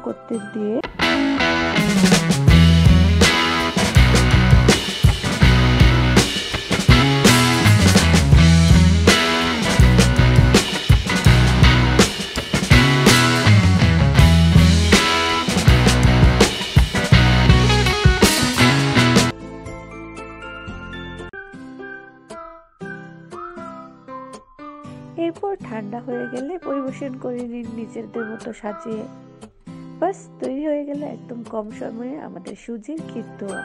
করতে দিয়ে এরপর ঠান্ডা হয়ে গেলে পরিবেশন করে নিন নিজেদের মতো সাজিয়ে। বাস তৈরি হয়ে গেল একদম কম সময়ে আমাদের সুজির ক্ষীরদোয়া।